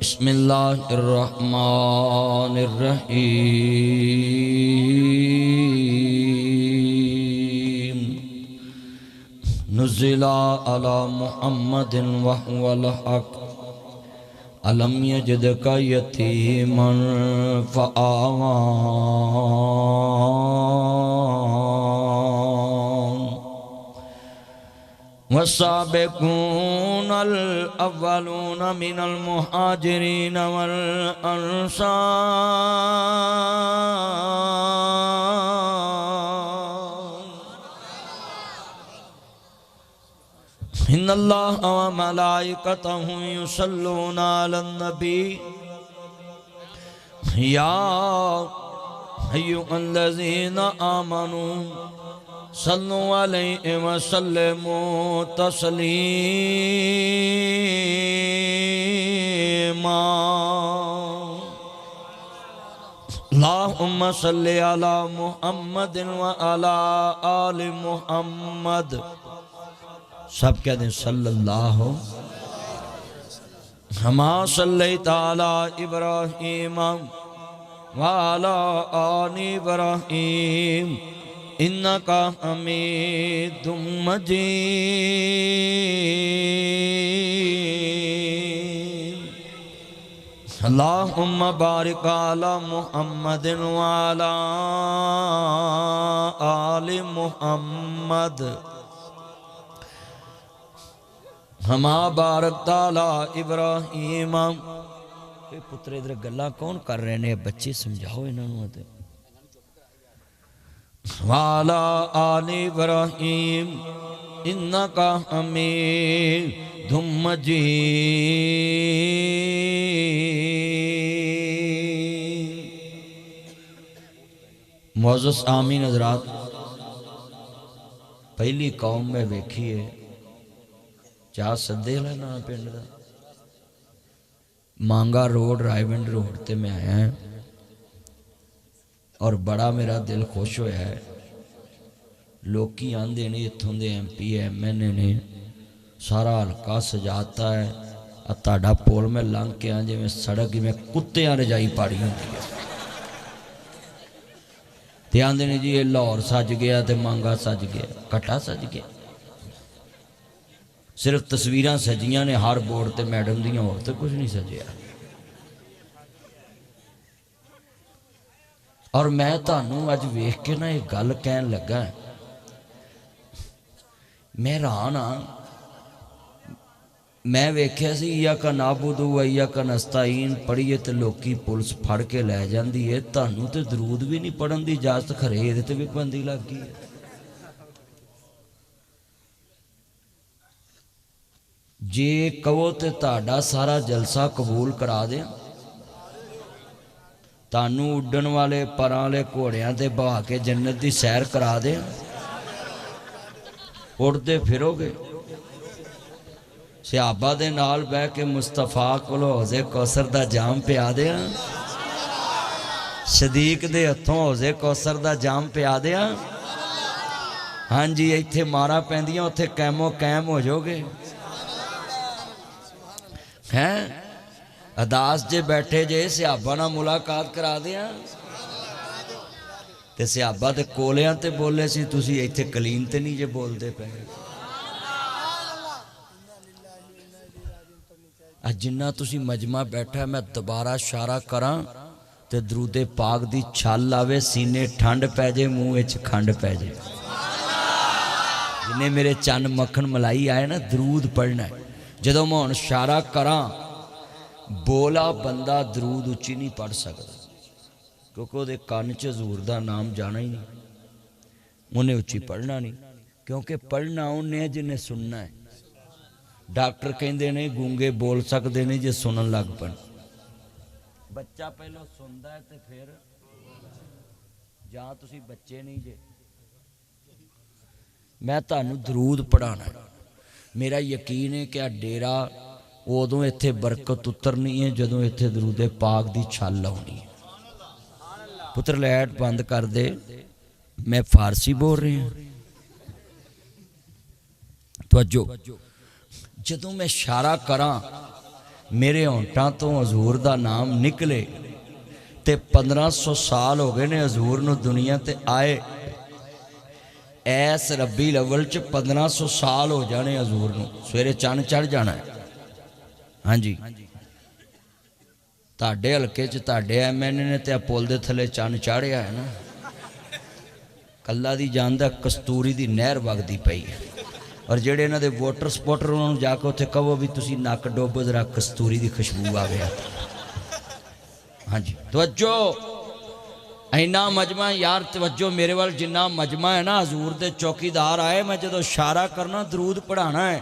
بسم اللہ الرحمن الرحیم نزل علی محمد وهو الحق الم یجدک یتیما فآوی والسابقون الأولون من المهاجرين والأنصار إن الله وملائكته يصلون على النبي يا أيها الذين آمنوا صلوا علیہ وسلموا تسلیما اللہم صل علی محمد وعلی آل محمد سب کہہ دیں صلی اللہ ہما صلیت علی ابراہیم وعلی آل ابراہیم انکا حمید مجید اللہم بارک علی محمد وعلی آل محمد ہما بارکت علی ابراہیم پتر ادھر گلہ کون کر رہے ہیں بچے سمجھاؤ انہوں نے وعلی آل ابراہیم انکا حمید مجید معزز آمین حضرات پہلی قوم میں ویکھی ہے چاہ صدے لینا پینڈ دا مانگا روڈ رائیونڈ روڈ تے میں آیا ہے اور بڑا میرا دل خوش ہویا ہے لوکی آندے نے اتھوں دے ایم پی ایم این اے نے سارا حلقہ سجاتا ہے اتاڑا پول میں لانگ کے آنجے میں سڑک میں کتے آنے جائی پاڑی ہوتی ہے تے آندے نے جی یہ لاہور سج گیا تے مانگا سج گیا کٹا سج گیا صرف تصویران سجیاں نے ہر بورڈ تے میڈم دیاں اور تے کچھ نہیں سجیا اور میں تانوں اج ویکھ کے نا ایک گل کہن لگا ہے میں رہاں میں ویکھیا سی ایاک نعبد و ایاک نستعین پڑھیے تے لوکی پولیس پھڑ کے لے جاندی ہے تانوں تے درود بھی نہیں پڑھن دی اجازت کھرے دے تے بھی پابندی لگ گئی ہے جے کہو تے تہاڈا سارا جلسہ قبول کرا دے تانوں اڈن والے پراں والے گھوڑیاں تے بہا کے جنت دی سیر کرا دے اڑدے پھرو گے صحابہ دے نال بہ کے مصطفیٰ کولو حوض کوثر دا جام پیا دے صدیق دے ہتھوں حوض کوثر دا جام پیا دے ہاں جی ایتھے مارا پیندیاں اوتھے قیمو قیم ہو جو گے ہیں اداس جے بیٹھے جے صحابہ نہ ملاقات کرا دیا تے صحابہ تے کولیاں تے بولے سی تُسی ایتھے کلین تے نہیں جے بول دے پہنے جنہ تُسی مجمع بیٹھا ہے میں دوبارہ اشارہ کراں تے درود پاک دی چھال لاوے سینے ٹھنڈ پہ جے منہ اچ کھنڈ پہ جے جنہیں میرے چند مکھن ملائی آئے نا درود پڑھنا ہے جدوں میں اشارہ کراں بولا بندہ درود اچھی نہیں پڑھ سکتا کیونکہ وہ دے کانچ حضور دا نام جانا ہی نہیں انہیں اچھی پڑھنا نہیں کیونکہ پڑھنا انہیں جنہیں سننا ہے ڈاکٹر کہیں دے نہیں گونگے بول سکتے نہیں جے سنن لگ پڑھ بچہ پہلو سندا ہے تے پھر جہاں تسی بچے نہیں جے میں تانوں درود پڑھانا ہے میرا یقین ہے کہ ڈیرا ادوں اتنے برکت اترنی ہے جدوں اتنے درود پاک دی چھل آنی ہے پتر لائٹ بند کر دے میں فارسی بول رہی ہوں توجہ جدوں میں اشارہ کراں میرے ہونٹਾں تو حضور دا نام نکلے تے 1500 سال ہو گئے نے حضور نو دنیا تے آئے ایس ربی الاول چ 1500 سال ہو جانے حضور نو سویرے چند چڑھ جانا ہے ہاں جی تاڑے ہلکے چ تاڑے ایم این اے نے تے پل دے تھلے چند چڑھیا ہے نا کلا دی جاندہ کستوری دی نہر وگدی پئی ہے اور جڑے انہاں دے ووٹر سپورٹر انہاں نوں جا کے اوتھے کہو بھی تسی نک ڈوبو ذرا کستوری دی خوشبو آ گیا ہاں جی توجہ اینا مجمع یار توجہ میرے وال جنہ مجمع ہے نا حضور دے چوکیدار آئے میں جدو اشارہ کرنا درود پڑھانا ہے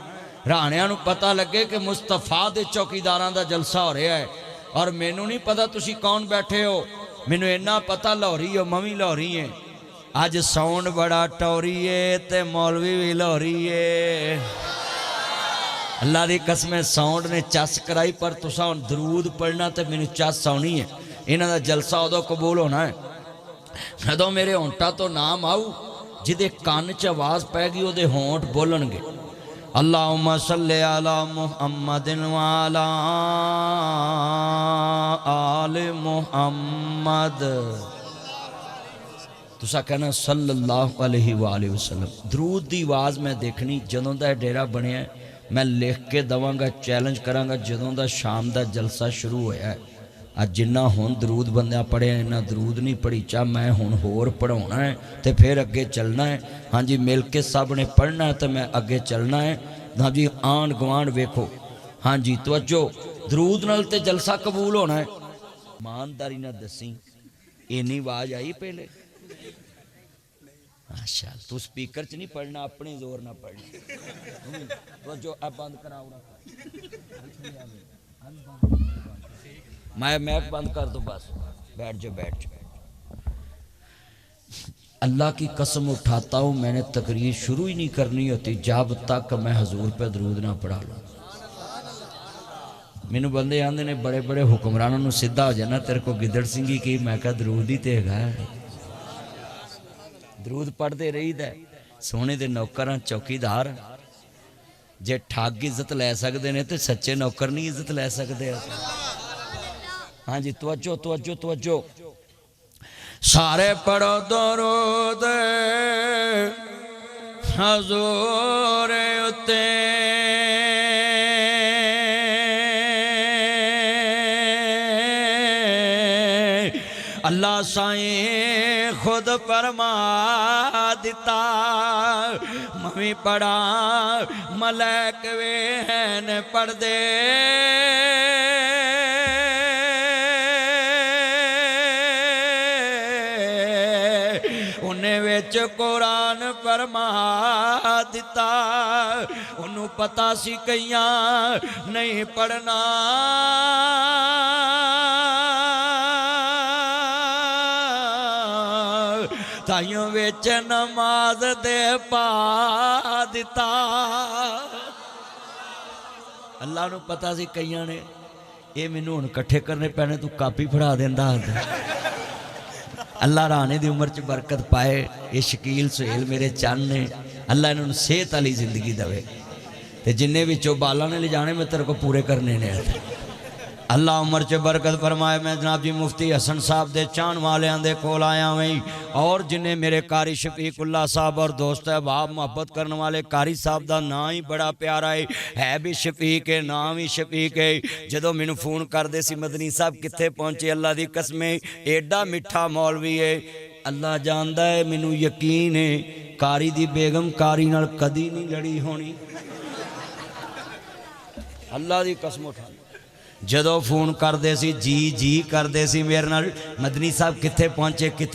رہانیاں نوں پتہ لگے کہ مصطفیٰ دے چوکیداراں دا جلسہ ہو رہا ہے اور مینوں نہیں پتہ تسی کون بیٹھے ہو مینوں اینا پتہ لاہوری ہو ممی لاہوری ہیں آج ساؤنڈ بڑا ٹوری ہے تے مولوی بھی لاہوری ہے اللہ دی قسم ساؤنڈ نے چس کرائی پر تساں درود پڑھنا تے مینوں چس آنی ہے انہاں دا جلسہ ادو قبول ہونا ہے جدوں میرے ہونٹا تو نام آؤ جدے کان چ آواز پے گی او دے ہونٹ بولن گے اللہم صلی علی محمد وعلی آل محمد تسا کہنا صلی اللہ علیہ وآلہ وسلم درود دی آواز میں دیکھنی جدوں دا ڈیرا بنیا ہے میں لکھ کے دواں گا چیلنج کراں گا جدوں دا شام دا جلسہ شروع ہویا ہے آج جنہ ہون درود بندیاں پڑھے ہیں انہاں درود نہیں پڑھی چاہ میں ہون ہور پڑھونا ہے تے پھر اگے چلنا ہے ہاں جی مل کے سب نے پڑھنا ہے تے میں اگے چلنا ہے ہاں جی آن گوان ویکھو ہاں جی توجہ درود نال تے جلسہ قبول ہونا ہے ایمانداری نہ دسیں اینی آواز آئی پہلے ماشاءاللہ تو سپیکر چ نہیں پڑھنا اپنے زور نہ پڑھنا توجہ اب بند کراؤ میں میک بند کر دو بس بیٹھ جاؤ اللہ کی قسم اٹھاتا ہوں میں نے تقریر شروع ہی نہیں کرنی ہوتی جب تک میں حضور پہ درود نہ پڑھا لوں مینوں بندے آندے نے بڑے بڑے حکمرانوں نوں سیدھا ہو جانا تیرے کو گدڑ سنگھی کی میں کہا درود ہی تے ہے درود پڑھ دے رہی دے سونے دے نوکراں چوکیدار جے ٹھاگ عزت لے سکدے نے تے سچے نوکر نہیں عزت لے سکدے ہاں جی توجہ توجہ توجہ سارے پڑھو درود حضور اتے اللہ سائیں خود فرما دیتا ممی پڑھا ملائک وین پڑھ دے انہیں ویچ قرآن فرما دیتا انہوں پتا سی کئیاں نہیں پڑھنا تائیوں ویچ نماز دے پا دیتا اللہ نو پتا سی کئیاں نے یہ مینوں ہن کٹھے کرنے پینے تو کاپی پڑھا دیندا اللہ رانے دی عمر چ برکت پائے یہ شکیل سہیل میرے چند نے اللہ انہوں صحت والی زندگی دے تے جننے بھی بالا نے لے جانے میں تیرے کو پورے کرنے نے اللہ عمر چ برکت فرمائے میں جناب جی مفتی حسن صاحب دے چان والے دے کول آیا ہوئی اور جنہیں میرے قاری شفیق اللہ صاحب اور دوست احباب محبت کرنے والے قاری صاحب دا نام ہی بڑا پیارا ہے بھی شفیق ہے نام ہی شفیق ہے جدو مینوں فون کر دے سی مدنی صاحب کتھے پہنچے اللہ دی قسم ایڈا میٹھا مولوی ہے اللہ جاندا ہے مینوں یقین ہے قاری دی بیگم قاری نال کدی نہیں لڑی ہونی اللہ دی قسم اٹھا جدو فون کر دے سی جی جی کر دے سی میرے نال مدنی صاحب کتھے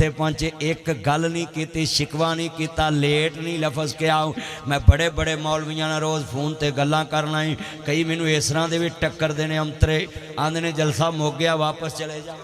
پہنچے ایک گل نہیں کیتی شکوا نہیں کیتا لیٹ نہیں لفظ کیا میں بڑے بڑے مولویاں نے روز فون تے گلاں کرنا ہی کئی مینوں اس طرح دے بھی ٹکر دینے امترے آندے نے جلسہ مک گیا واپس چلے جا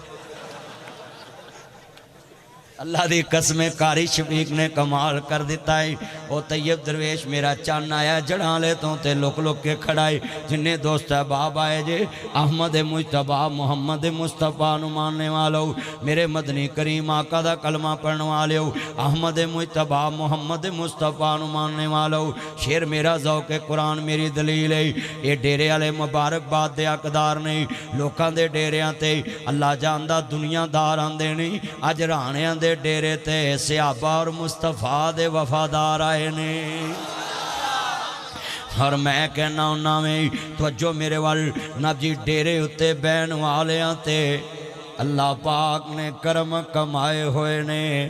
اللہ دی قسم قاری شفیق نے کمال کر دیتا ہے. او طیب درویش میرا چان آیا جڑاں لے تو تے لک لک کے کھڑائی. جنہیں دوست احباب آئے جے احمد مجتبہ محمد مصطفیٰ نو ماننے والو میرے مدنی کریم آقا دا کلمہ پڑھنے والو احمد مجتبہ محمد مصطفیٰ نو ماننے والو. شیر میرا ذوق قرآن میری دلیل ہے. اے ڈیرے والے مبارک بات دے حقدار نہیں لوکاں دے ڈیریاں تے اللہ جاندہ دنیا دار آندے نہیں. اج رانیاں دے ڈیرے تے صحابہ اور مصطفیٰ دے وفادار آئے نے. اور میں کہنا ہونا میں توجہ میرے وال نب جی ڈیرے اتے بین والیاں تے اللہ پاک نے کرم کمائے ہوئے نے.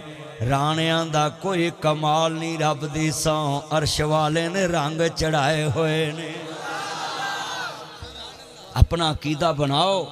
رانیاں دا کوئی کمال نہیں رب دی سوں عرش والے نے رنگ چڑھائے ہوئے نے. اپنا عقیدہ بناؤ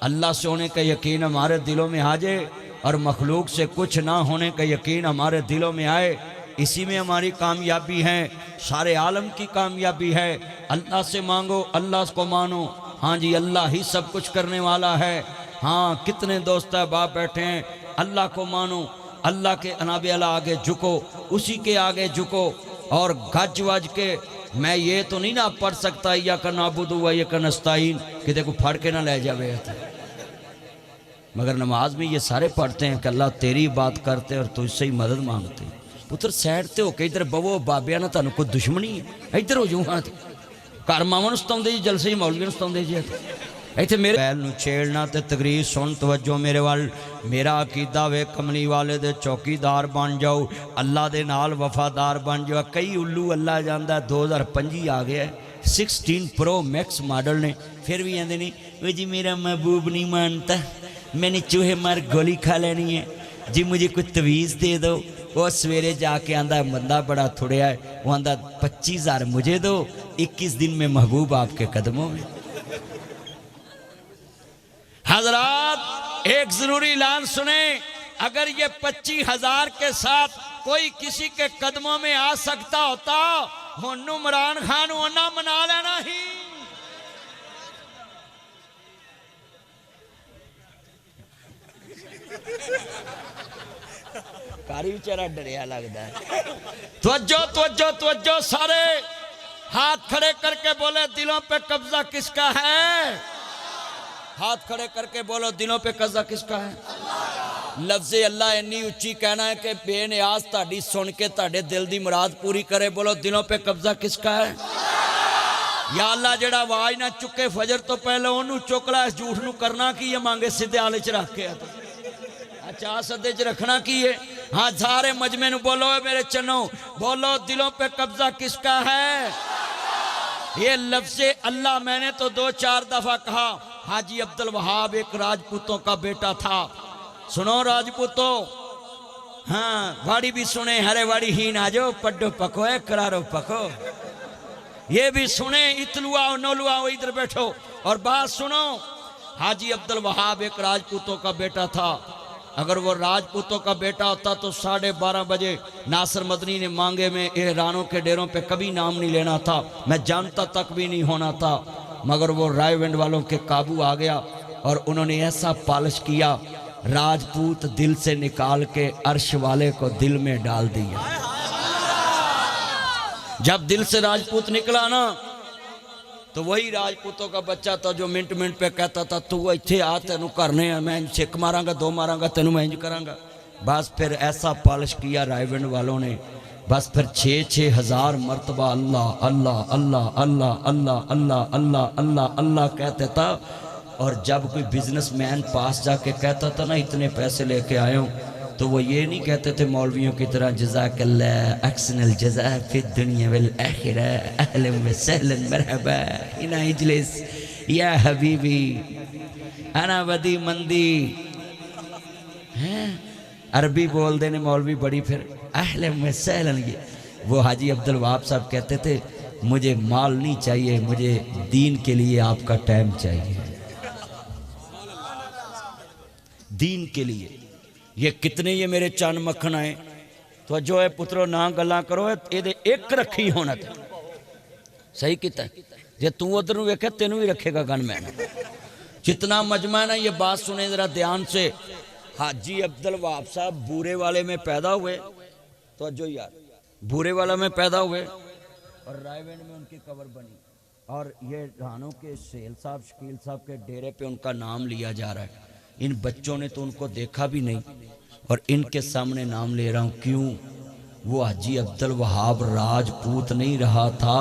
اللہ سے ہونے کا یقین ہمارے دلوں میں آ جائے اور مخلوق سے کچھ نہ ہونے کا یقین ہمارے دلوں میں آئے. اسی میں ہماری کامیابی ہے سارے عالم کی کامیابی ہے. اللہ سے مانگو اللہ کو مانو. ہاں جی اللہ ہی سب کچھ کرنے والا ہے. ہاں کتنے دوست احباب بیٹھے ہیں اللہ کو مانو اللہ کے اناب اللہ آگے جھکو اسی کے آگے جھکو اور گج وج کے میں یہ تو نہیں نہ پڑھ سکتا یا کا نعبد و یا کا نستعین کہ دیکھو پھڑ کے نہ لے جاوے مگر نماز میں یہ سارے پڑھتے ہیں کہ اللہ تیری بات کرتے اور تو اس سے ہی مدد مانگتے ہیں. پتر سیڈ تے ہو کہ ادھر بوو بابیاں نہ تانوں کوئی دشمنی ہے ادھر ہو جاؤں ہاں گھر ماواں نوں ستاؤندے جی جلسے مولوی نوں ستاؤندے جی ایتھے میرے بیل نوں چھیڑنا تے تقریر سن توجہ میرے وال میرا عقیدہ وے کملی والے دے چوکیدار بن جاؤ اللہ دے نال وفادار بن جاؤ. کئی الو اللہ جاندا ہے 2025 آ گیا ہے 16 پرو میکس ماڈل نے پھر بھی آندے نہیں وہ جی میرا محبوب نہیں مانتا میں نے چوہے مار گولی کھا لینی ہے جی مجھے کچھ تویز دے دو. وہ سویرے جا کے آندہ ہے بندہ بڑا تھوڑیا ہے وہ آندہ 25,000 مجھے دو 21 دن میں محبوب آپ کے قدموں میں. حضرات ایک ضروری اعلان سنیں اگر یہ 25,000 کے ساتھ کوئی کسی کے قدموں میں آ سکتا ہوتا ہن عمران خان ہونا منا لینا ہی. کاری بیچارہ ڈریا لگتا ہے. توجہ توجہ توجہ سارے ہاتھ کھڑے کر کے بولے دلوں پہ قبضہ کس کا ہے. ہاتھ کھڑے کر کے بولو دلوں پہ قبضہ کس کا ہے. لفظ اللہ انی اچھی کہنا ہے کہ بے نیاز تاڑی سن کے تاڑے دل دی مراد پوری کرے. بولو دلوں پہ قبضہ کس کا ہے. یا اللہ جڑا واج نہ چکے فجر تو پہلے انہوں چکلا اس جھوٹ نو کرنا کی یہ مانگے سدھے آلے چ رکھ کے آتا اچھا سدھے چ رکھنا کی ہے. ہاں سارے مجمع نو بولو میرے چنو بولو دلوں پہ قبضہ کس کا ہے. یہ لفظ اللہ میں نے تو 2-4 دفعہ کہا. حاجی عبدالوہاب ایک راجپوتوں کا بیٹا تھا. سنو راجپوتوں ہاں واڑی بھی سنے ہرے واڑی ہی نہ جو پڈو پکو ہے کرارو پکو یہ بھی سنیں اتلو آؤ نولو آؤ ادھر بیٹھو اور بات سنو. حاجی عبدالوہاب ایک راجپوتوں کا بیٹا تھا. اگر وہ راجپوتوں کا بیٹا ہوتا تو 12:30 بجے ناصر مدنی نے مانگے میں احرانوں کے ڈیروں پہ کبھی نام نہیں لینا تھا میں جانتا تک بھی نہیں ہونا تھا. مگر وہ رائے وینڈ والوں کے قابو آ گیا اور انہوں نے ایسا پالش کیا راجپوت دل سے نکال کے عرش والے کو دل میں ڈال دیا. جب دل سے راجپوت نکلا نا تو وہی راجپوتوں کا بچہ تھا جو منٹ منٹ پہ کہتا تھا تو وہ اتھے آ تینوں کرنے ہیں میں چھک ماراں گا 2 ماراں گا تینوں میں انج کراں گا. بس پھر ایسا پالش کیا رائے وینڈ والوں نے بس پھر 6,000 ہزار مرتبہ اللہ اللہ اللہ اللہ اللہ اللہ اللہ اللہ اللہ کہتے تھا. اور جب کوئی بزنس مین پاس جا کے کہتا تھا نا اتنے پیسے لے کے آئے ہوں تو وہ یہ نہیں کہتے تھے مولویوں کی طرح جزاک اللہ احسن الجزاء فی الدنیا والآخرہ اہلا وسہلا مرحبا انا اجلس یا حبیبی انا ودی مندی. عربی بول دینے مولوی بڑی پھر اہلا وسہلا. وہ حاجی عبدالوہاب صاحب کہتے تھے مجھے مال نہیں چاہیے مجھے دین کے لیے آپ کا ٹائم چاہیے. دین کے لیے یہ کتنے یہ میرے چاند مکھن آئے تو جو ہے پترو نہ گلاں کرو یہ ایک رکھی ہونا تھا. صحیح کیتا ہے جے تو ادھر نو ویکھے تینوں ہی رکھے گا گن میں. جتنا مجمع ہے نا یہ بات سنیں ذرا دھیان سے. حاجی عبد الوہاب صاحب بورے والے میں پیدا ہوئے، توجہ یار، بورے والا میں پیدا ہوئے اور رائے وینڈ میں ان کی قبر بنی، اور یہ رانوں کے سہیل صاحب شکیل صاحب کے ڈیرے پہ ان کا نام لیا جا رہا ہے۔ ان بچوں نے تو ان کو دیکھا بھی نہیں اور ان کے سامنے نام لے رہا ہوں، کیوں؟ وہ حاجی عبد الوہاب راجپوت نہیں رہا تھا،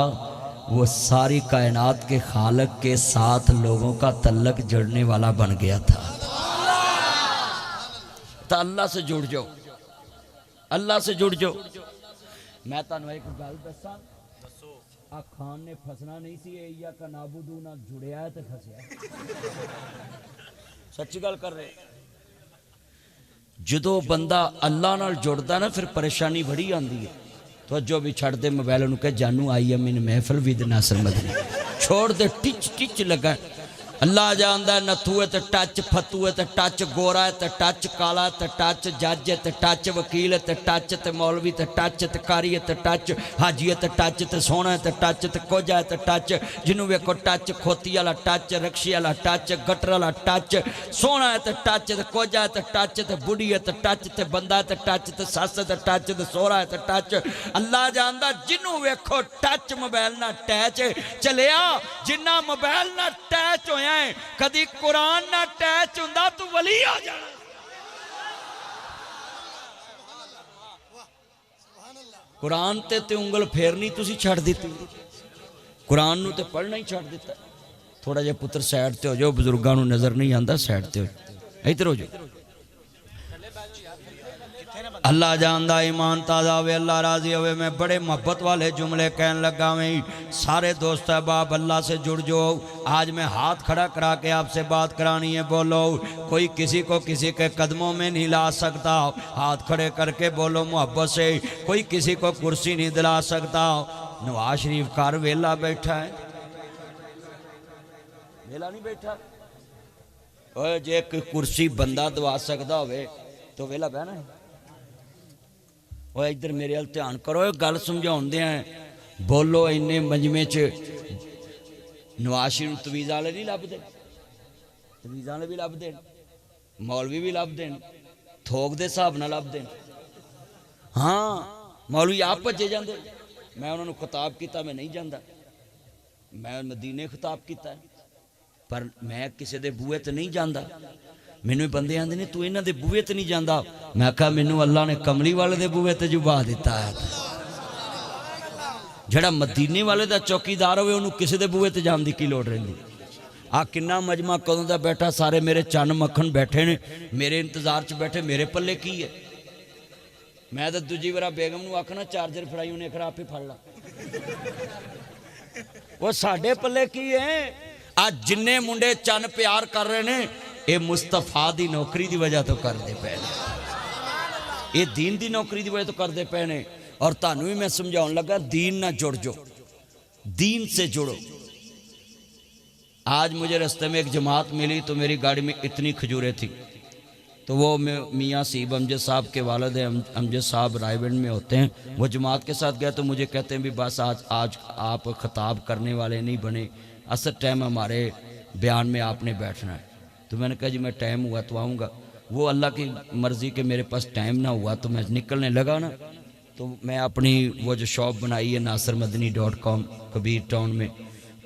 وہ ساری کائنات کے خالق کے ساتھ لوگوں کا تعلق جڑنے والا بن گیا تھا۔ تو اللہ سے جڑ جاؤ، اللہ سے جڑ جاؤ۔ میں تانوں ایک گل دساں، آ خان نے پھسنا نہیں سی، ایا کا نابودو نہ جڑیا ہے تے پھسیا۔ سچی گل کر رہے، جدو بندہ اللہ نال جڑدا نا پھر پریشانی بڑی آندی ہے۔ تو جو بھی چھڑ دے موبائل انہوں کہ جانو آئی ایم ان محفل ود ناصر مدنی، چھوڑ دے ٹچ ٹچ لگا۔ اللہ جاندہ ہے نتھوے تے ٹچ، پھتوے تے ٹچ، گورا ہے تے ٹچ، کالا تے ٹچ، جج ہے تے ٹچ، وکیل ہے تے ٹچ، تے مولوی تے ٹچ، تے کاری ہے تے ٹچ، حاجی ہے تے ٹچ، تے سونا ہے تے ٹچ، تے کوجا ہے تے ٹچ، جنوں ویکھو ٹچ، کھوتی والا ٹچ، رکشی والا ٹچ، گٹر والا ٹچ، سونا ہے تے ٹچ، تے کوجا ہے تے ٹچ، تے بڑھی ہے تے ٹچ، تے بندہ ہے تے ٹچ، تے ساس ہے تے ٹچ، تے سورا ہے تے ٹچ۔ اللہ جاندہ جنوں ویکھو ٹچ موبائل نہ ٹیچ چلیا، جنہ موبائل نہ ٹیچ ہویا ہے، کدی قرآن نہ ٹیچ ہوندہ تو ولی آ جانا۔ قرآن تے انگل پھیرنی تسی چھڑ دیتی، قرآن نو تے پڑھنا ہی چھڑ دیتا۔ تھوڑا جے پتر سیڈ تے ہو جو، بزرگانو نظر نہیں آندہ، سیڈ تے ہو ادھر ہو جو۔ اللہ جاندہ ایمان تازہ ہوئے، اللہ راضی ہوئے۔ میں بڑے محبت والے جملے کہنے لگا میں، سارے دوست احباب اللہ سے جڑ جو۔ آج میں ہاتھ کھڑا کرا کے آپ سے بات کرانی ہے، بولو کوئی کسی کو کسی کے قدموں میں نہیں لا سکتا، ہاتھ کھڑے کر کے بولو محبت سے، کوئی کسی کو کرسی نہیں دلا سکتا۔ نواز شریف کار ویلا بیٹھا ہے، ویلا نہیں بیٹھا، اوہ جے کرسی بندہ دوا سکتا ہوئے تو ویلا بہنا ہے۔ وہ ادھر میرے التحان کرو، گل سمجھاؤں دے ہیں، بولو انہیں مجمع چ نواز شریف تویز والے نہیں لب دے، تویز والے بھی لب دے، مولوی بھی لب دے، تھوک دے صاحب نہ لب دے۔ ہاں مولوی آپ بچے جاندے، میں انہوں نے خطاب کیتا، میں نہیں جاندہ، میں مدینے خطاب کیتا ہے، پر میں کسی دے بوئے تے نہیں جاندہ۔ میں نے بندے آندے نے تو انہاں دے بوئے تے نہیں جاندہ، میں کہا میں نے اللہ نے کملی والے دے بوئے تے جو باہ دیتا ہے۔ جڑا مدینے والے دا چوکیدار ہوئے انہوں کسی دے بوئے تے جان دی کی لوڑ رہی دی۔ کنہ مجمع کدوں دا بیٹھا، سارے میرے چان مکھن بیٹھے نے، میرے انتظار چ بیٹھے، میرے پلے کی ہے؟ میں تو دوجی ورہ بیگم نو آکھنا چارجر پھڑائی انہیں کھڑا آپ ہی پھڑ لا۔ وہ ساڑھے پلے کی ہے؟ آج جننے منڈے چان پیار کر رہے نے، اے مصطفیٰ دی نوکری دی وجہ تو کر دے پہنے، اے دین دی نوکری دی وجہ تو کر دے پہنے۔ اور تانوی میں سمجھاؤں لگا دین نہ جڑ جو، دین سے جڑو۔ آج مجھے رستے میں ایک جماعت ملی تو میری گاڑی میں اتنی کھجوریں تھی، تو وہ میاں سیب امجد صاحب کے والد امجد صاحب رائے وینڈ میں ہوتے ہیں، وہ جماعت کے ساتھ گیا تو مجھے کہتے ہیں بھی بس آج آپ خطاب کرنے والے نہیں بنے، اثر ٹائم ہمارے بیان میں آپ نے بیٹھنا ہے۔ تو میں نے کہا جی میں ٹائم ہوا تو آؤں گا۔ وہ اللہ کی مرضی کے میرے پاس ٹائم نہ ہوا تو میں نکلنے لگا نا، تو میں اپنی وہ جو شاپ بنائی ہے nasirmadni.com کبیر ٹاؤن میں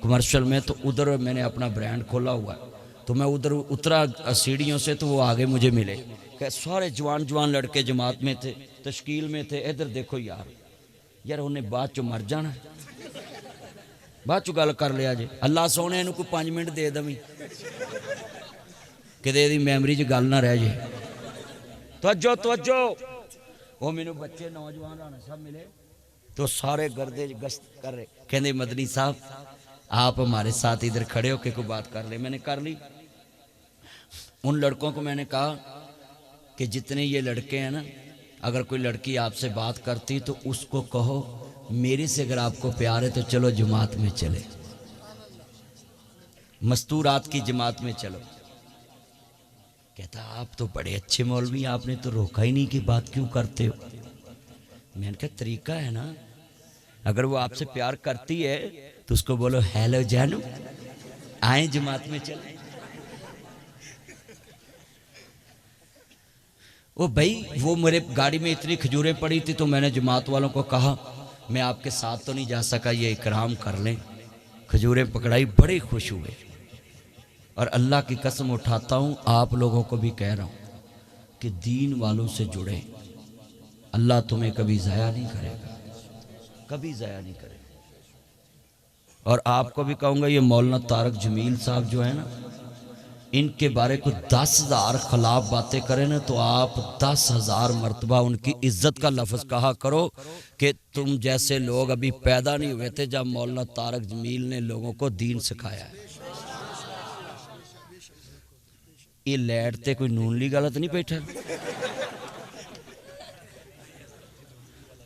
کمرشل میں، تو ادھر میں نے اپنا برانڈ کھولا ہوا ہے۔ تو میں ادھر اترا سیڑھیوں سے تو وہ آگے مجھے ملے کہ سارے جوان لڑکے جماعت میں تھے، تشکیل میں تھے۔ ادھر دیکھو یار انہیں بعد چو مر جانا، بعد چو گل کر لیا جے، اللہ سونے انہوں کو 5 منٹ دے دیں کہ دے دی میمری جو گل نہ رہ جائے۔ توجہ وہ میں نے بچے نوجوان رانا صاحب ملے تو سارے گردے گشت کر رہے، کہنے مدنی صاحب آپ ہمارے ساتھ ادھر کھڑے ہو کہ کوئی بات کر لے۔ میں نے کر لی۔ ان لڑکوں کو میں نے کہا کہ جتنے یہ لڑکے ہیں نا، اگر کوئی لڑکی آپ سے بات کرتی تو اس کو کہو میرے سے اگر آپ کو پیار ہے تو چلو جماعت میں چلے، مستورات کی جماعت میں چلو۔ کہتا آپ تو بڑے اچھے مولوی، آپ نے تو روکا ہی نہیں کہ بات کیوں کرتے ہو۔ میں نے کہا طریقہ ہے نا، اگر وہ آپ سے پیار کرتی ہے تو اس کو بولو ہیلو جانو، آئیں جماعت میں چلیں۔ وہ بھائی وہ میرے گاڑی میں اتنی کھجوریں پڑی تھی تو میں نے جماعت والوں کو کہا میں آپ کے ساتھ تو نہیں جا سکا، یہ اکرام کر لیں۔ کھجوریں پکڑائی، بڑے خوش ہوئے۔ اور اللہ کی قسم اٹھاتا ہوں، آپ لوگوں کو بھی کہہ رہا ہوں کہ دین والوں سے جڑے، اللہ تمہیں کبھی ضائع نہیں کرے گا، کبھی ضائع نہیں کرے گا۔ اور آپ کو بھی کہوں گا، یہ مولانا طارق جمیل صاحب جو ہیں نا، ان کے بارے کو 10,000 خلاف باتیں کریں نا تو آپ 10,000 مرتبہ ان کی عزت کا لفظ کہا کرو کہ تم جیسے لوگ ابھی پیدا نہیں ہوئے تھے جب مولانا طارق جمیل نے لوگوں کو دین سکھایا ہے۔ یہ لیٹ تے کوئی نون لی غلط نہیں بیٹھا۔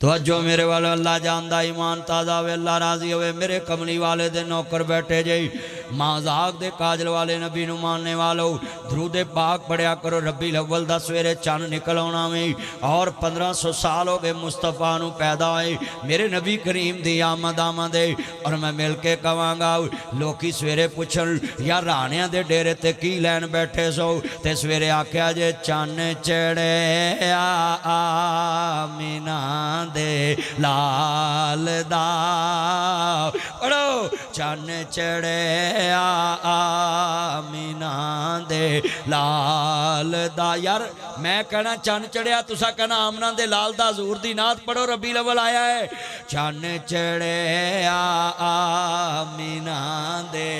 توجہ میرے والے، اللہ جاندہ، ایمان تازہ ہوئے، اللہ راضی ہوئے۔ میرے کملی والے دے نوکر بیٹھے جائی، مازاق دے کاجل والے نبی نو ماننے والو، درود پاک پڑھیا کرو۔ ربی الاول دا سویرے چاند نکل آنا میں، اور 1500 سال ہو گئے مصطفیٰ نو پیدا ہوئے، میرے نبی کریم دی آمد آمدے۔ اور میں مل کے کہاں گا، لوکی سویرے پوچھن یا رانیاں دے ڈیرے تے کی لین بیٹھے سو، تے سویرے آکھیا جے چاند چڑھے آمینہ دے لال دا، پڑھو چاند چڑھے آمینہ دے لال دا۔ یار میں کہنا چاند چڑھیا، تسا کہنا آمنہ دے لال دا، حضور دی نعت پڑھو، ربیع الاول آیا ہے۔ چاند چڑھے آمینہ دے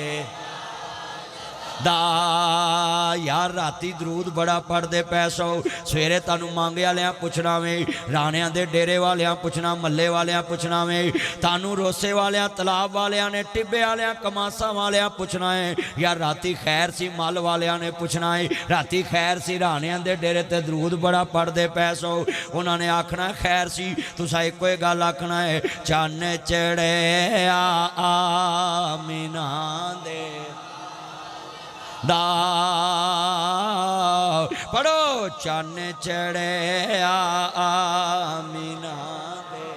دا، یار راتی درود بڑا پڑھ دے پیسو، سویرے تانو مانگے والیاں پوچھنا میں، رانیاں دے ڈیرے والیاں پوچھنا، ملے والیاں پوچھنا میں، تانو روسے والیاں، تلاب والیاں نے، ٹبے والیاں، کماسا والیاں پوچھنا ہے، یار راتی خیر سی مال والیاں نے پوچھنا ہے، راتی خیر سی رانیاں دے ڈیرے تے درود بڑا پڑھ دے پیسو، انہوں نے آکھنا خیر سی، تسا ایک کوئی گل آکھنا ہے، چاند چڑھے آمینہ دے دا، پڑھو چاند چڑھے آمینہ دے۔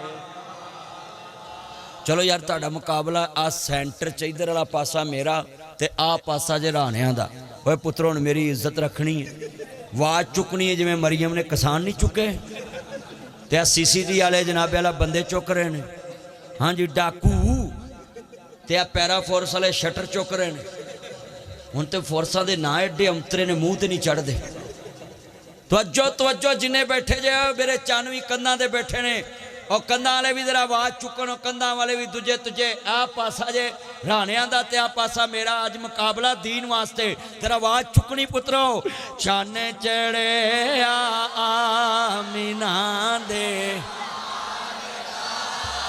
چلو یار تہاڈا مقابلہ آ سینٹر چ ادھر والا پاسا میرا تے آ پاسا جے رانیاں دا۔ اوے پتروں میری عزت رکھنی ہے، واج چکنی ہے، جویں مریم نے کسان نہیں چکے تے آ CCD والے جناب والا بندے چک رہے ہیں، ہاں جی ڈاکو، تے آ پیرا فورس والے شٹر چک رہے ہیں۔ ہن تے فورساں دے نا ایڈے امترے نے منہ تے نہیں چڑھ دے۔ توجہ توجہ، جنہیں بیٹھے جے میرے چانوی کندھاں دے بیٹھے نے، اور کندھاں والے بھی ذرا آواز چکن، اور کندھاں والے بھی دجے تجے، آ پاسا جے رانیاں دا تے آ پاسا میرا، اج مقابلہ دین واسطے، ذرا آواز چکنی پترو، چاند چڑھے آمینہ دے۔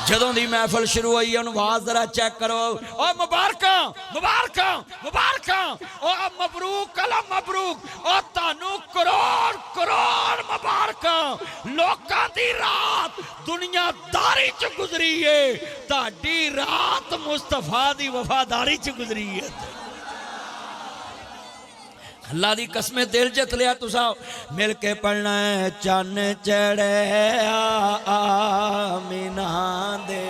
جدوں دی محفل شروع ہوئی ہے انہوں آواز ذرا چیک کرو، او مبارکاں مبارکاں مبارکاں، او مبروک اللہ مبروک، او تانوں کروڑ کروڑ مبارکاں، لوکاں دی رات دنیا داری چ گزری ہے، تہاڈی رات مصطفیٰ دی وفاداری چ گزری ہے۔ اللہ دی قسمیں دل جت لیا، تسا مل کے پڑھنا ہے، چاند چڑھے آمینہ دے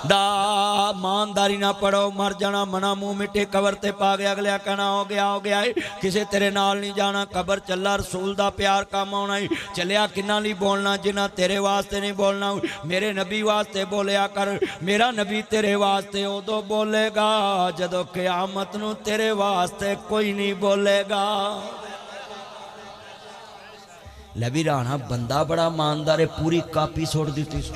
دا، مانداری نہ پڑھو، مر جانا منا منہ مٹے قبر تے پا گیا، اگلے کہنا ہو گیا ہے، کسے تیرے نال نہیں جانا، قبر چلا رسول دا پیار کام آنا ہے، چلیا کنہ نہیں بولنا، جنہ تیرے واسطے نہیں بولنا، میرے نبی واسطے بولیا کر، میرا نبی تیرے واسطے ادو بولے گا جدو قیامت نو تیرے واسطے کوئی نہیں بولے گا۔ لبی رانا بندہ بڑا ماندار ہے، پوری کاپی چھوڑ دیتی سو،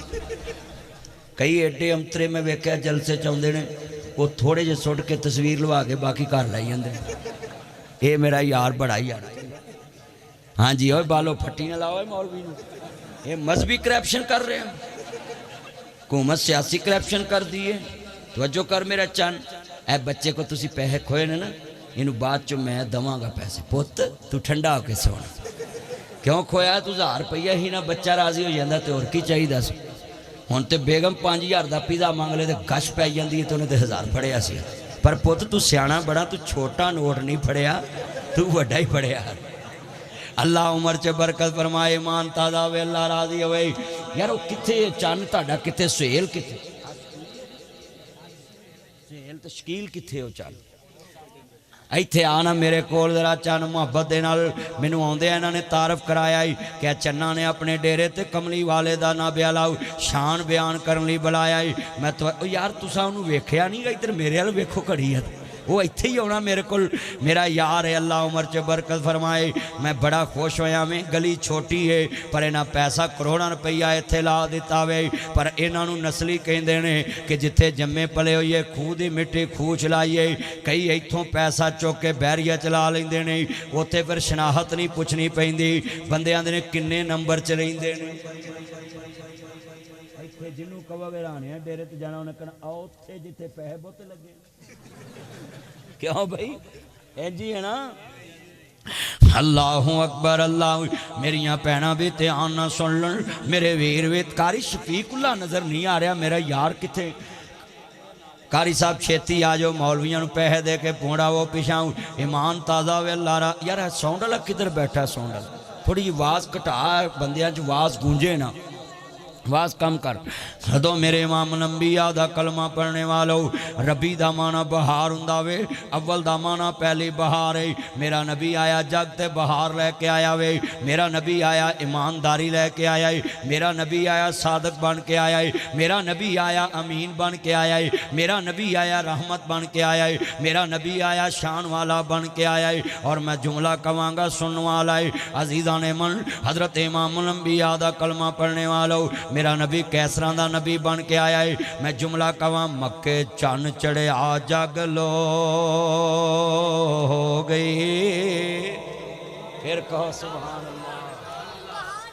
کئی ایڈے امترے میں ویکھیا جلسے چاہندے نے، وہ تھوڑے جے سٹ کے تصویر لوا کے باقی کر لائی جاندے، اے میرا یار بڑا ہی یار، ہاں جی اوے بالو پھٹی نہ لاؤ مولوی نو، یہ مذہبی کرپشن کر رہے ہیں، حکومت سیاسی کرپشن کر دیئے۔ توجہ کر میرا چند، اے بچے کو تسی پیسے کھوئے نا، انہوں بعد چو میں دواں گا پیسے، پوت تو ٹھنڈا ہو کے سونا، کیوں کھویا ہے تو 1000 روپیہ ہی نہ بچہ راضی ہو جاندہ تے اور کی چاہی دا سی، ہون تے بیگم 5000 دا پیزا مانگ لے تے گش پہ جاندی ہے تو انہیں تے 1000 پڑھیا سی، پر پوت تو سیانا بڑا، تو چھوٹا نوٹ نہیں پڑھیا، تو وڈا ہی پڑھیا۔ اللہ عمر چے برکت فرمائے، ایمان تازہ ہوئے، اللہ راضی ہوئے۔ یار وہ کتے چاند تاڑا کتے سہیل کتے، سہیل تشکیل کتے ہو چاند، ਇੱਥੇ ਆਣਾ ਮੇਰੇ ਕੋਲ ਜ਼ਰਾ ਚੰਨ ਮੁਹੱਬਤ ਦੇ ਨਾਲ ਮੈਨੂੰ ਆਉਂਦੇ ਇਹਨਾਂ ਨੇ ਤਾਰਫ ਕਰਾਇਆ ਹੀ ਕਿ ਚੰਨਾ ਨੇ ਆਪਣੇ ਡੇਰੇ ਤੇ ਕਮਲੀ ਵਾਲੇ ਦਾ ਨਾ ਬਿਆਲਾਉ ਸ਼ਾਨ ਬਿਆਨ ਕਰਨ ਲਈ ਬੁਲਾਇਆ ਹੀ। ਮੈਂ ਯਾਰ ਤੁਸੀਂ ਉਹਨੂੰ ਵੇਖਿਆ ਨਹੀਂ, ਇੱਧਰ ਮੇਰੇ ਵੱਲ ਵੇਖੋ ਘੜੀ ਹੈ, وہ ਇੱਥੇ ہی آنا میرے کو میرا یار ہے، اللہ عمر چ برکت فرمائے۔ میں بڑا خوش ہویا میں، گلی چھوٹی ہے پر انہاں پیسہ کروڑاں روپیہ اتھے لا دیتا وے، پر انہاں نو نسلی کہندے نے کہ جتھے جمے پلے ہوئیے خوہ دی مٹی خوہ چلائیے، کئی ایتھوں پیسہ چوک کے بیریہ چلا لیندے نے، اوتھے پھر شناخت نہیں پوچھنی پیندی، بندے آندے نے کنے نمبر چ رہندے نے۔ ایتھے جنوں کوا ویرانے ہیں ڈیرے تے جانا انہاں کہنا آؤ اوتھے جتھے پیسے بہت لگے، کیوں بھائی جی ہے نا۔ اللہ اکبر، اللہ میریاں پہنا بھی دھیان نہ سن لن، میرے ویر ویت کاری شفیق اللہ نظر نہیں آ رہا، میرا یار کتھے؟ کاری صاحب چھیتی آ جو، مولویاں نو پیسے دے کے پونڈا وہ پیچھاؤں، ایمان تازہ ہوئے اللہ را۔ یار ساؤنڈ والا کدھر بیٹھا ہے؟ ساؤنڈ والا تھوڑی جی آواز کٹا، بندیاں جو آواز گونجے نا، آواز کم کر۔ حدو میرے امام الانبیاء دا کلمہ پڑھنے والو، ربی دا مانا بہار ہنداوے، اول دا مانا پہلی بہار ہے۔ میرا نبی آیا جگ تے بہار لے کے آیا وے، میرا نبی آیا ایمانداری لے کے آیا ہے، میرا نبی آیا صادق بن کے آیا ہے، میرا نبی آیا امین بن کے آیا ہے، میرا نبی آیا رحمت بن کے آیا ہے، میرا نبی آیا شان والا بن کے آیا ہے۔ اور میں جملہ کہاں گا سننے والا ہے، عزیزان من، حضرت امام الانبیاء دا کلمہ پڑھنے والو، میرا نبی کیسران دا نبی بن کے آیا ہے۔ میں جملہ کہاں مکے چن چڑے آ جگ لو ہو گئی، پھر کہو سبحان اللہ۔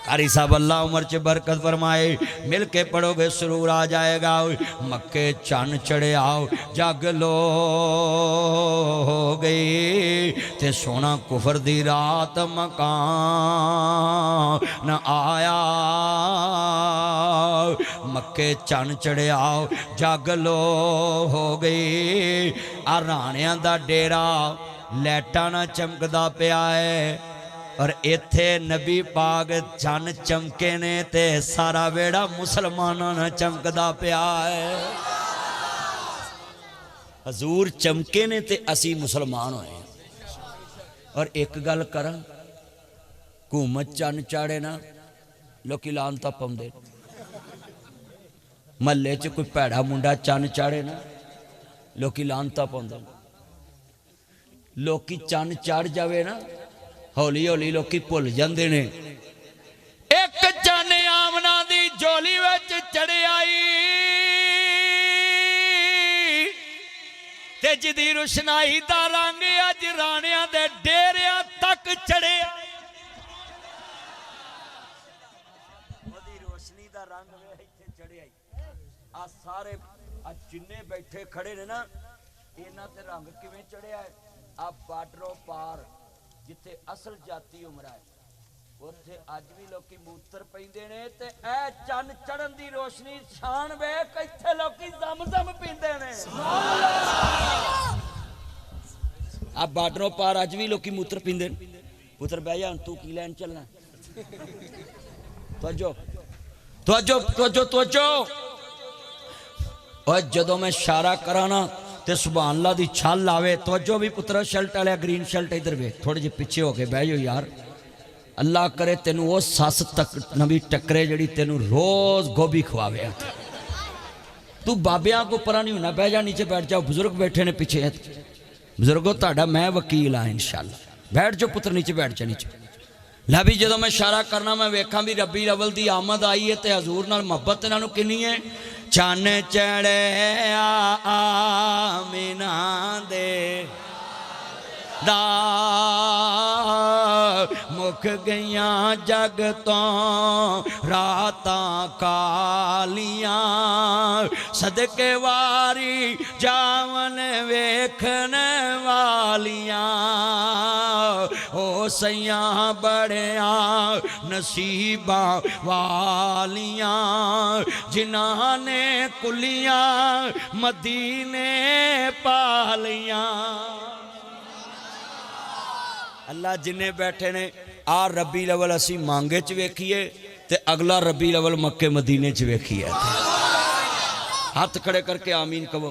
قاری صاحب اللہ عمر چ برکت فرمائے، مل کے پڑھو گے سرور آ جائے گا۔ مکے چن چڑے آؤ جگ لو ہو گئی، تے سونا کفر دی رات مکان نہ آیا، مکے چن چڑے آؤ جگ لو ہو گئی۔ رانیاں دا ڈیرا لیٹا نہ چمکدا پیا ہے، اور ایتھے نبی پاک چن چمکے نے تے سارا ویڑا مسلماناں نہ چمکدا پیا ہے۔ حضور چمکے نے تے اسی مسلمان ہوئے۔ اور ایک گل کراں، حکومت چن چاڑے نا لوکی لانتا پاؤندے، محلے چ کوئی پیڑا منڈا چن چاڑے نا لوکی لانتا پاؤندے، لوکی چن چڑھ جاوے نا ہولی ہولی لوکی بھول جاندے نے۔ ایک چن آمنا دی جولی وچ چڑھے آئی تے جدی روشنائی دا رنگ اج رانیاں دے ڈیریاں تک چڑھے آئی، اودی روشنی دا رنگ وے ایتھے چڑھے آئی۔ آ سارے جنے بیٹھے کھڑے نے نا، انہاں تے رنگ کیویں چڑھیا ہے؟ آ باڈروں پار جتھے اصل جاتی عمرہ ہے اوتھے اج بھی لوکی موتر پیندے نے، تے اے چن چڑھن دی روشنی شان ویکھ ایتھے لوکی زمزم پیندے نے۔ آ باڈروں پار اج بھی لوکی موتر پیندے نے۔ پتر بہ جا تو کی لین چلنا؟ توجہ توجہ توجہ توجہ۔ اور جدوں میں اشارہ کرانا تے سبحان اللہ دی چھال لاوے، توجہ بھی پترہ شلٹ والے گرین شلٹ ادھر وے تھوڑے جے پیچھے ہو کے بہ جاؤ یار۔ اللہ کرے تینوں وہ ساس تک نبی ٹکرے جڑی تینوں روز گوبھی کھواوے، تو بابیاں کو پرا نہیں ہونا، بہ جا نیچے بیٹھ جاؤ، بزرگ بیٹھے نے پیچھے، بزرگوں تہاڈا میں وکیل ہاں انشاءاللہ، بیٹھ جاؤ پتر نیچے بیٹھ جا نیچے۔ لبی جدوں میں اشارہ کرنا میں ویکھاں بھی ربی الاول دی آمد آئی ہے تے حضور نال محبت انہاں نوں کنی ہے۔ چن چڑھے آمینہ دے دا مکھ گئیاں جگ تو راتاں کالیاں، صدقے واری جاون ویکھن والیاں، او سیاں بڑیاں نصیباں والیاں، جنہاں نے کلیاں مدینے پالیاں۔ اللہ جنہیں بیٹھے نے آ ربی الاول اسی مانگے چ ویکھیے تے اگلا ربی الاول مکے مدینے چ ویکھیے۔ ہاتھ کھڑے کر کے آمین کہو۔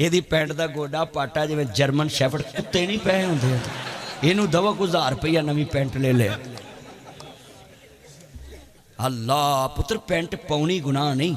ਇਹਦੀ ਪੈਂਟ ਦਾ ਗੋਡਾ ਪਾਟਾ ਜਿਵੇਂ ਜਰਮਨ ਸ਼ੈਫਰਡ ਕੁੱਤੇ ਨਹੀਂ ਪਏ ਹੁੰਦੇ, ਇਹਨੂੰ ਦਵਾ ਕੋ 1000 ਰੁਪਇਆ ਨਵੀਂ ਪੈਂਟ ਲੈ ਲਿਆ। ਅੱਲਾ ਪੁੱਤਰ ਪੈਂਟ ਪਾਉਣੀ ਗੁਨਾਹ ਨਹੀਂ,